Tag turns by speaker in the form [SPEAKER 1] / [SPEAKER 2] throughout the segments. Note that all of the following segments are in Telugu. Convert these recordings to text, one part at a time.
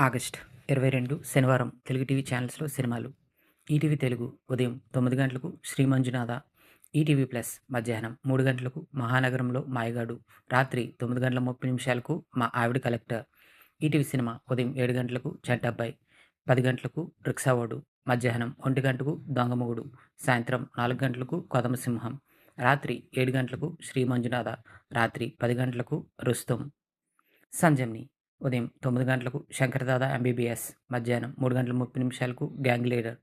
[SPEAKER 1] ఆగస్ట్ 22 శనివారం తెలుగు టీవీ ఛానల్స్లో సినిమాలు. ఈటీవీ తెలుగు ఉదయం 9 గంటలకు శ్రీ మంజునాథ, ఈటీవీ ప్లస్ మధ్యాహ్నం 3 గంటలకు మహానగరంలో మాయగాడు, రాత్రి 9:30 మా ఆవిడ కలెక్టర్. ఈటీవీ సినిమా ఉదయం 7 గంటలకు చంటబ్బాయి, 10 గంటలకు రిక్షావోడు, మధ్యాహ్నం 1 గంటకు దొంగమొగుడు, సాయంత్రం 4 గంటలకు కొదమసింహం, రాత్రి 7 గంటలకు శ్రీ మంజునాథ, రాత్రి 10 గంటలకు రుస్తుం. సంజమ్ని ఉదయం 9 గంటలకు శంకరదాద ఎంబీబీఎస్, మధ్యాహ్నం 3:30 గ్యాంగ్ లీడర్.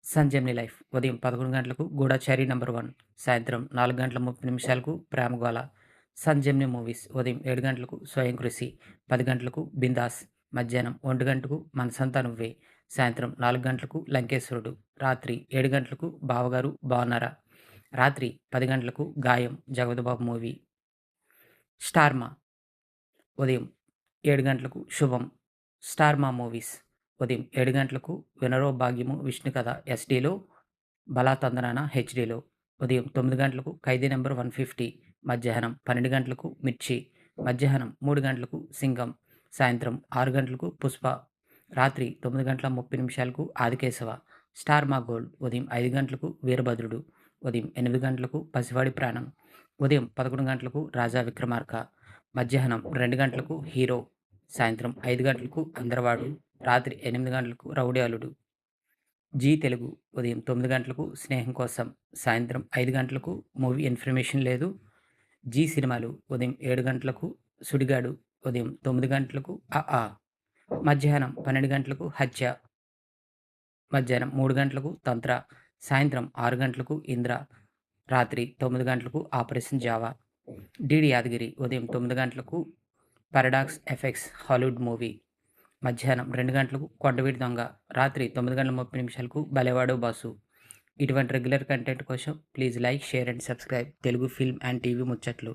[SPEAKER 1] సంజమ్ని లైఫ్ ఉదయం 11 గంటలకు గూఢచారి నంబర్ 1, సాయంత్రం 4:30 ప్రేమగోళ. సంజమ్ని మూవీస్ ఉదయం 7 గంటలకు స్వయం కృషి, 10 గంటలకు బిందాస్, మధ్యాహ్నం 1 గంటకు మనసంతా నువ్వే, సాయంత్రం 4 గంటలకు లంకేశ్వరుడు, రాత్రి 7 గంటలకు బావగారు బాగున్నారా, రాత్రి 10 గంటలకు గాయం జగపతిబాబు మూవీ. స్టార్మా ఉదయం 7 గంటలకు శుభం. స్టార్ మా మూవీస్ ఉదయం 7 గంటలకు వినరో భాగ్యము విష్ణు కథ ఎస్డీలో, బలా తందనాన హెచ్డీలో. ఉదయం 9 గంటలకు ఖైదీ నెంబర్ 150, మధ్యాహ్నం 12 గంటలకు మిర్చి, మధ్యాహ్నం 3 గంటలకు సింగం, సాయంత్రం 6 గంటలకు పుష్ప, రాత్రి 9:30 ఆదికేశవ. స్టార్ మా గోల్డ్ ఉదయం 5 గంటలకు వీరభద్రుడు, ఉదయం 8 గంటలకు పసివాడి ప్రాణం, ఉదయం 11 గంటలకు రాజా విక్రమార్క, మధ్యాహ్నం 2 గంటలకు హీరో, సాయంత్రం 5 గంటలకు అందరవాడు, రాత్రి 8 గంటలకు రౌడీ అల్లుడు. జీ తెలుగు ఉదయం 9 గంటలకు స్నేహం కోసం, సాయంత్రం 5 గంటలకు మూవీ ఇన్ఫర్మేషన్ లేదు. జీ సినిమాలు ఉదయం 7 గంటలకు సుడిగాడు, ఉదయం 9 గంటలకు అఆ, మధ్యాహ్నం 12 గంటలకు హత్య, మధ్యాహ్నం 3 గంటలకు తంత్ర, సాయంత్రం 6 గంటలకు ఇంద్ర, రాత్రి 9 గంటలకు ఆపరేషన్ జావా. డీడీ యాదగిరి ఉదయం 9 గంటలకు పారాడాక్స్ ఎఫెక్ట్స్ హాలీవుడ్ మూవీ, మధ్యాహ్నం 2 గంటలకు కొండవీటి దొంగ, రాత్రి 9:30 బలేవాడు బాసు. ఇటువంటి రెగ్యులర్ కంటెంట్ కోసం please like, share and subscribe Telugu film and TV ముచ్చట్లు.